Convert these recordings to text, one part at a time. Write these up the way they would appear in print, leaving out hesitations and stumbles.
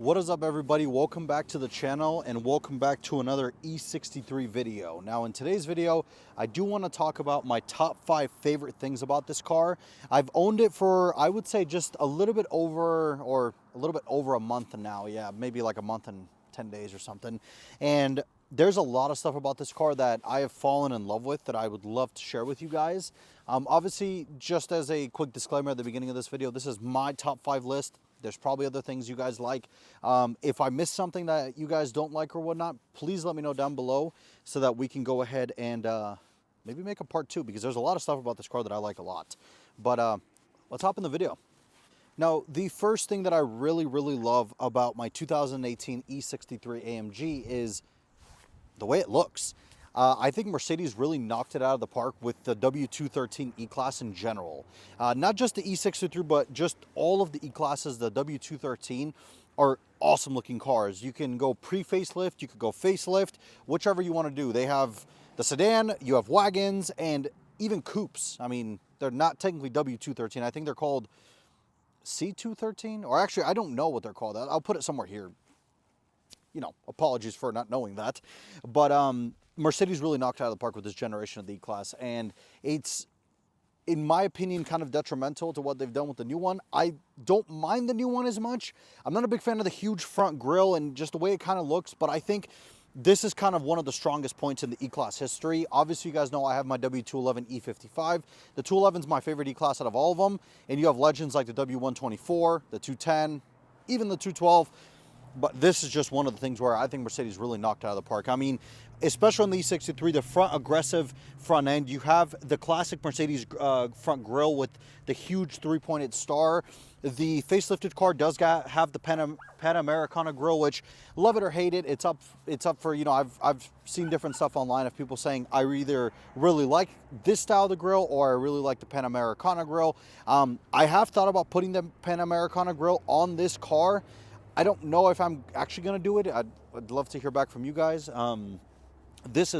What is up, everybody? Welcome back to the channel and welcome back to another E63 video. Now in today's video, I do want to talk about my top 5 favorite things about this car. I've owned it for, I would say, just a little bit over a month now. Yeah, maybe like a month and 10 days or something. And there's a lot of stuff about this car that I have fallen in love with that I would love to share with you guys. Obviously, just as a quick disclaimer at the beginning of this video, this is my top 5 list. There's probably other things you guys like. If I miss something that you guys don't like or whatnot, please let me know down below so that we can go ahead and maybe make a part 2, because there's a lot of stuff about this car that I like a lot. But let's hop in the video. Now, the first thing that I really love about my 2018 E63 AMG is the way it looks. I think Mercedes really knocked it out of the park with the W213 E-Class in general. Not just the E63, but just all of the E-Classes. The W213 are awesome looking cars. You can go pre-facelift, you could go facelift, whichever you want to do. They have the sedan, you have wagons, and even coupes. I mean, they're not technically W213. I think they're called C213, or actually, I don't know what they're called. I'll put it somewhere here. You know, apologies for not knowing that. But Mercedes really knocked it out of the park with this generation of the E-Class, and it's, in my opinion, kind of detrimental to what they've done with the new one. I don't mind the new one as much. I'm not a big fan of the huge front grille and just the way it kind of looks, but I think this is kind of one of the strongest points in the E-Class history. Obviously, you guys know I have my W211 E55. The 211 is my favorite E-Class out of all of them, and you have legends like the W124, the 210, even the 212. But this is just one of the things where I think Mercedes really knocked out of the park. I mean, especially on the E63, the front aggressive front end, you have the classic Mercedes front grille with the huge three-pointed star. The facelifted car does have the Panamericana grille, which, love it or hate it, it's up for, you know, I've seen different stuff online of people saying I either really like this style of the grille or I really like the Panamericana grille. I have thought about putting the Panamericana grille on this car. I don't know if I'm actually going to do it. I'd love to hear back from you guys. This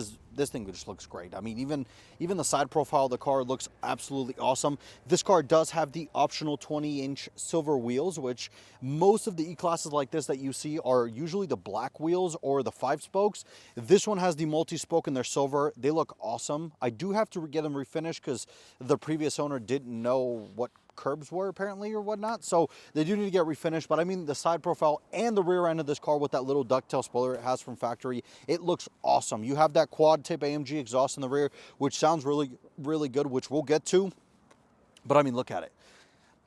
thing just looks great. I mean, even the side profile of the car looks absolutely awesome. This car does have the optional 20-inch silver wheels, which most of the E-Classes like this that you see are usually the black wheels or the 5-spokes. This one has the multi-spoke and they're silver. They look awesome. I do have to get them refinished because the previous owner didn't know what curbs were apparently or whatnot, so they do need to get refinished. But I mean, the side profile and the rear end of this car with that little ducktail spoiler it has from factory, it looks awesome. You have that quad tip AMG exhaust in the rear, which sounds really good, which we'll get to. But I mean, look at it.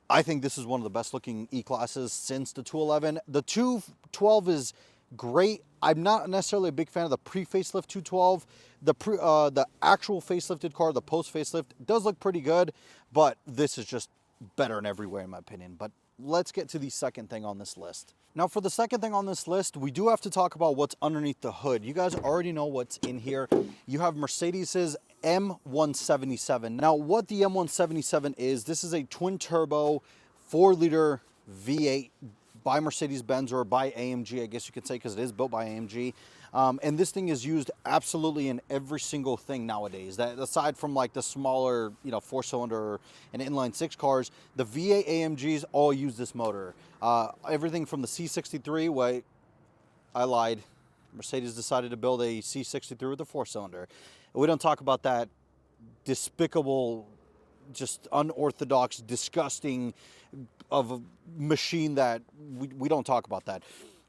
I think this is one of the best looking E-Classes since the 211. The 212 is great. I'm not necessarily a big fan of the pre-facelift 212. The actual facelifted car, the post-facelift, does look pretty good, but this is just better in every way, in my opinion. But let's get to the second thing on this list. Now, for the second thing on this list, we do have to talk about what's underneath the hood. You guys already know what's in here. You have Mercedes's M177. Now, what the M177 is, this is a twin-turbo 4-liter V8 by Mercedes-Benz, or by AMG, I guess you could say, because it is built by AMG. And this thing is used absolutely in every single thing nowadays. That, aside from like the smaller, you know, 4-cylinder and inline-6 cars, the V8 AMGs all use this motor. Everything from the C63, wait, I lied. Mercedes decided to build a C63 with a 4-cylinder. We don't talk about that despicable, just unorthodox, disgusting of a machine that we don't talk about that.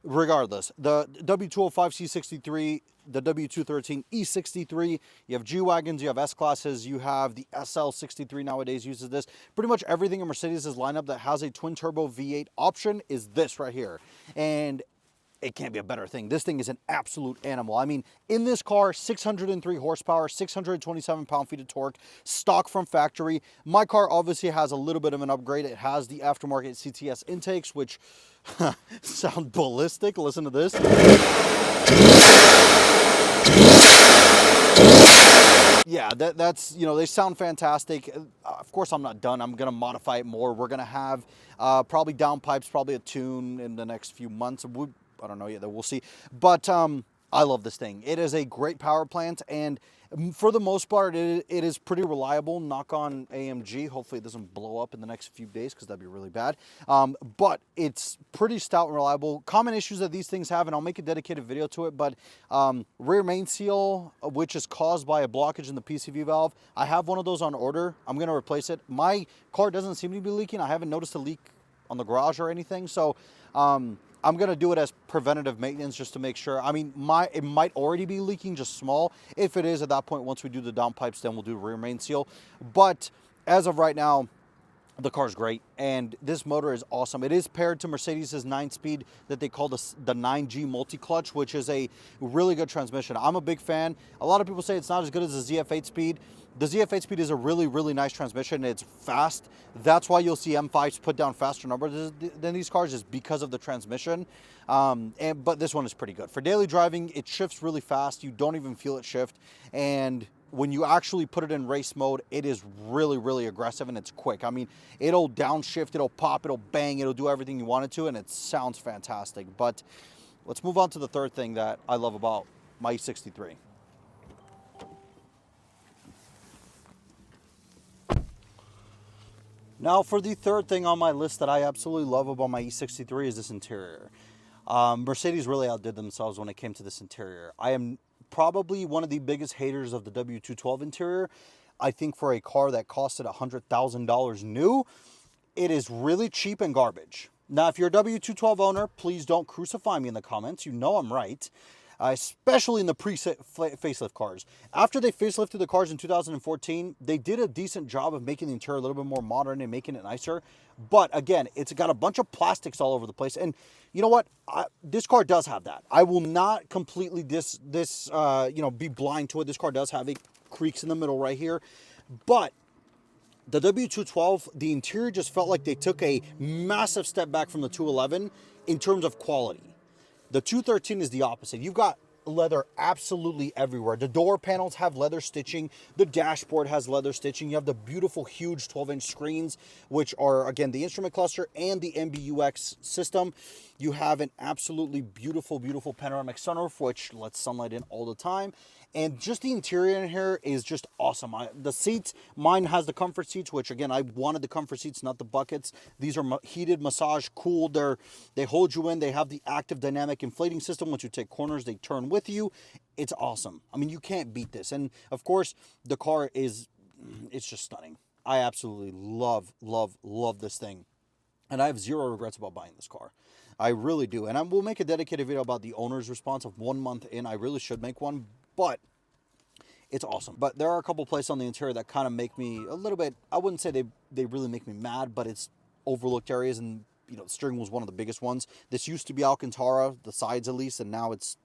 Regardless, the W205 C63, the W213 E63, you have G-Wagons, you have S-Classes, you have the SL63 nowadays uses this. Pretty much everything in Mercedes' lineup that has a twin-turbo V8 option is this right here. And it can't be a better thing. This thing is an absolute animal. I mean, in this car, 603 horsepower, 627 pound-feet of torque, stock from factory. My car obviously has a little bit of an upgrade. It has the aftermarket CTS intakes, which sound ballistic. Listen to this. Yeah, that's, you know, they sound fantastic. Of course, I'm not done. I'm going to modify it more. We're going to have probably downpipes, probably a tune in the next few months. I don't know yet, we'll see. But I love this thing. It is a great power plant, and for the most part, it is pretty reliable. Knock on AMG. Hopefully it doesn't blow up in the next few days, because that'd be really bad. But it's pretty stout and reliable. Common issues that these things have, and I'll make a dedicated video to it, but rear main seal, which is caused by a blockage in the PCV valve. I have one of those on order. I'm going to replace it. My car doesn't seem to be leaking. I haven't noticed a leak on the garage or anything, so I'm going to do it as preventative maintenance just to make sure. I mean, it might already be leaking, just small. If it is, at that point, once we do the downpipes, then we'll do rear main seal. But as of right now, the car's great, and this motor is awesome. It is paired to Mercedes' 9-speed that they call the 9G multi-clutch, which is a really good transmission. I'm a big fan. A lot of people say it's not as good as the ZF8 speed. The ZF8 speed is a really, really nice transmission. It's fast. That's why you'll see M5s put down faster numbers than these cars, is because of the transmission. But this one is pretty good. For daily driving, it shifts really fast. You don't even feel it shift. And when you actually put it in race mode, it is really, really aggressive, and it's quick. I mean, it'll downshift, it'll pop, it'll bang, it'll do everything you want it to, and it sounds fantastic. But let's move on to the third thing that I love about my E63. Now, for the third thing on my list that I absolutely love about my E63 is this interior. Mercedes really outdid themselves when it came to this interior. I am probably one of the biggest haters of the W212 interior. I think for a car that costed $100,000 new, it is really cheap and garbage. Now, if you're a W212 owner, please don't crucify me in the comments. You know I'm right. Especially in the pre-facelift cars. After they facelifted the cars in 2014, they did a decent job of making the interior a little bit more modern and making it nicer. But again, it's got a bunch of plastics all over the place. And you know what? This car does have that. I will not completely be blind to it. This car does have creaks in the middle right here. But the W212, the interior just felt like they took a massive step back from the 211 in terms of quality. The 213 is the opposite. You've got leather absolutely everywhere. The door panels have leather stitching. The dashboard has leather stitching. You have the beautiful, huge 12-inch screens, which are, again, the instrument cluster and the MBUX system. You have an absolutely beautiful, beautiful panoramic sunroof, which lets sunlight in all the time. And just the interior in here is just awesome. The seats, mine has the comfort seats, which again, I wanted the comfort seats, not the buckets. These are heated, massage, cooled. They hold you in. They have the active dynamic inflating system. Once you take corners, they turn with you. It's awesome. I mean, you can't beat this. And of course, the car it's just stunning. I absolutely love, love, love this thing. And I have zero regrets about buying this car. I really do. And I will make a dedicated video about the owner's response of 1 month in. I really should make one, but it's awesome. But there are a couple places on the interior that kind of make me a little bit, I wouldn't say they really make me mad, but it's overlooked areas, and the steering wheel is one of the biggest ones. This used to be Alcantara, the sides at least, and now it's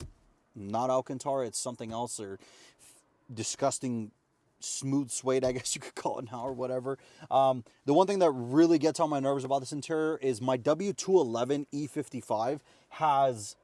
not Alcantara, it's something else, or disgusting smooth suede, I guess you could call it now, or whatever. The one thing that really gets on my nerves about this interior is my W211 E55 has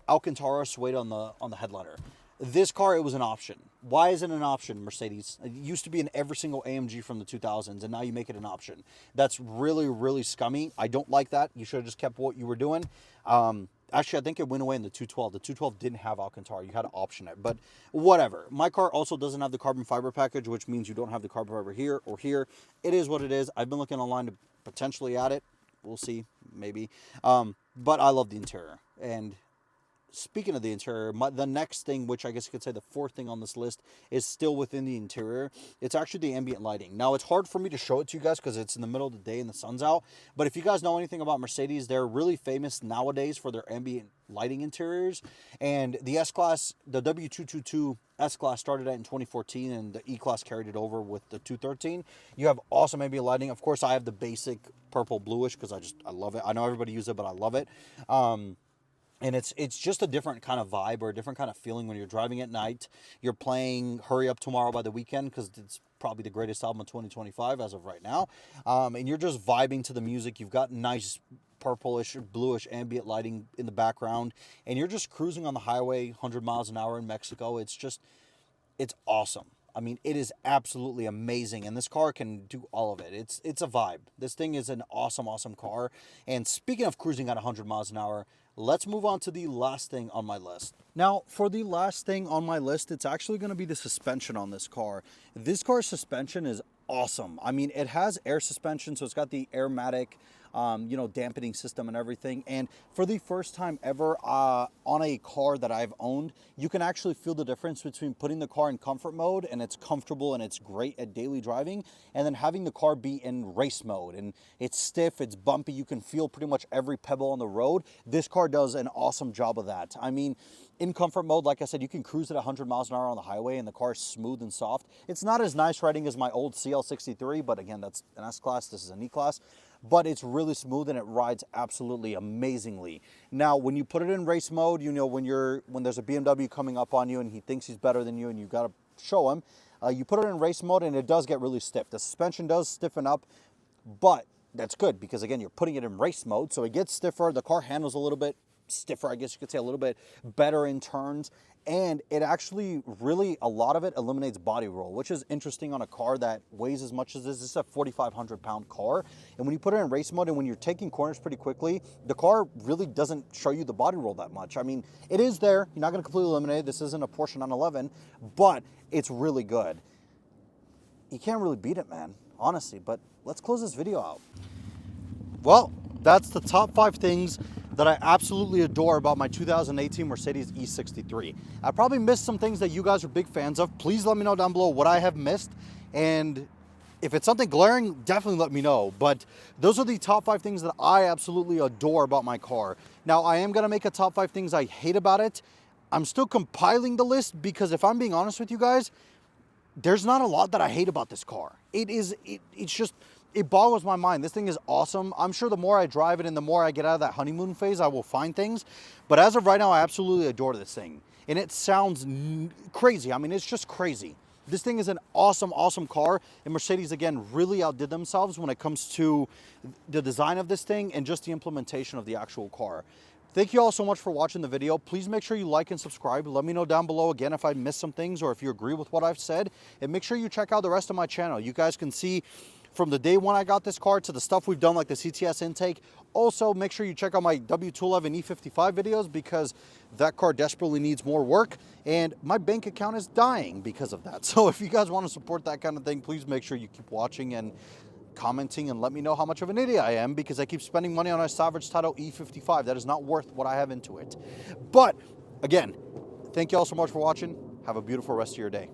Alcantara suede on the headliner. This car, it was an option. Why is it an option, Mercedes? It used to be in every single AMG from the 2000s, and now you make it an option. That's really, really scummy. I don't like that. You should have just kept what you were doing. Actually, I think it went away in the 212. The 212 didn't have Alcantara. You had to option it, but whatever. My car also doesn't have the carbon fiber package, which means you don't have the carbon fiber here or here. It is what it is. I've been looking online to potentially add it. We'll see, maybe. But I love the interior. And speaking of the interior, the next thing, which I guess you could say the fourth thing on this list, is still within the interior. It's actually the ambient lighting. Now, it's hard for me to show it to you guys because it's in the middle of the day and the sun's out. But if you guys know anything about Mercedes, they're really famous nowadays for their ambient lighting interiors. And the S-Class, the W222 S-Class started out in 2014, and the E-Class carried it over with the 213. You have awesome ambient lighting. Of course, I have the basic purple bluish because I love it. I know everybody uses it, but I love it. And it's just a different kind of vibe, or a different kind of feeling when you're driving at night. You're playing Hurry Up Tomorrow by The Weeknd, because it's probably the greatest album of 2025 as of right now. And you're just vibing to the music. You've got nice purplish, bluish ambient lighting in the background. And you're just cruising on the highway 100 miles an hour in Mexico. It's awesome. I mean, it is absolutely amazing, and this car can do all of it. It's a vibe. This thing is an awesome, awesome car. And speaking of cruising at 100 miles an hour, let's move on to the last thing on my list. Now, for the last thing on my list, it's actually going to be the suspension on this car. This car's suspension is awesome. I mean, it has air suspension, so it's got the Airmatic, dampening system and everything. And for the first time ever on a car that I've owned, you can actually feel the difference between putting the car in comfort mode and it's comfortable and it's great at daily driving, and then having the car be in race mode and it's stiff, it's bumpy, you can feel pretty much every pebble on the road. This car does an awesome job of that. I mean, in comfort mode, like I said, you can cruise at 100 miles an hour on the highway and the car is smooth and soft. It's not as nice riding as my old CL63, but again, that's an S-Class, this is an E-Class. But it's really smooth and it rides absolutely amazingly. Now, when you put it in race mode, when there's a BMW coming up on you and he thinks he's better than you and you've got to show him, you put it in race mode and it does get really stiff. The suspension does stiffen up, but that's good because, again, you're putting it in race mode, so it gets stiffer. The car handles a little bit stiffer, I guess you could say, a little bit better in turns, and it actually really, a lot of it eliminates body roll, which is interesting on a car that weighs as much as this. This is a 4,500 pound car, and when you put it in race mode and when you're taking corners pretty quickly, the car really doesn't show you the body roll that much. I mean, it is there, you're not going to completely eliminate it. This isn't a Porsche 911, but it's really good. You can't really beat it, man, honestly. But let's close this video out. Well, that's the top 5 things that I absolutely adore about my 2018 Mercedes E63. I probably missed some things that you guys are big fans of. Please let me know down below what I have missed, and if it's something glaring, definitely let me know. But those are the top 5 things that I absolutely adore about my car. Now, I am gonna make a top 5 things I hate about it. I'm still compiling the list because if I'm being honest with you guys, there's not a lot that I hate about this car. It boggles my mind. This thing is awesome. I'm sure the more I drive it and the more I get out of that honeymoon phase, I will find things. But as of right now, I absolutely adore this thing. And it sounds crazy. I mean, it's just crazy. This thing is an awesome, awesome car. And Mercedes, again, really outdid themselves when it comes to the design of this thing and just the implementation of the actual car. Thank you all so much for watching the video. Please make sure you like and subscribe. Let me know down below again if I missed some things or if you agree with what I've said. And make sure you check out the rest of my channel. You guys can see from the day when I got this car to the stuff we've done like the CTS intake. Also, make sure you check out my W211 E55 videos because that car desperately needs more work and my bank account is dying because of that. So if you guys want to support that kind of thing, please make sure you keep watching and commenting and let me know how much of an idiot I am because I keep spending money on a Savage Title E55. That is not worth what I have into it. But again, thank you all so much for watching. Have a beautiful rest of your day.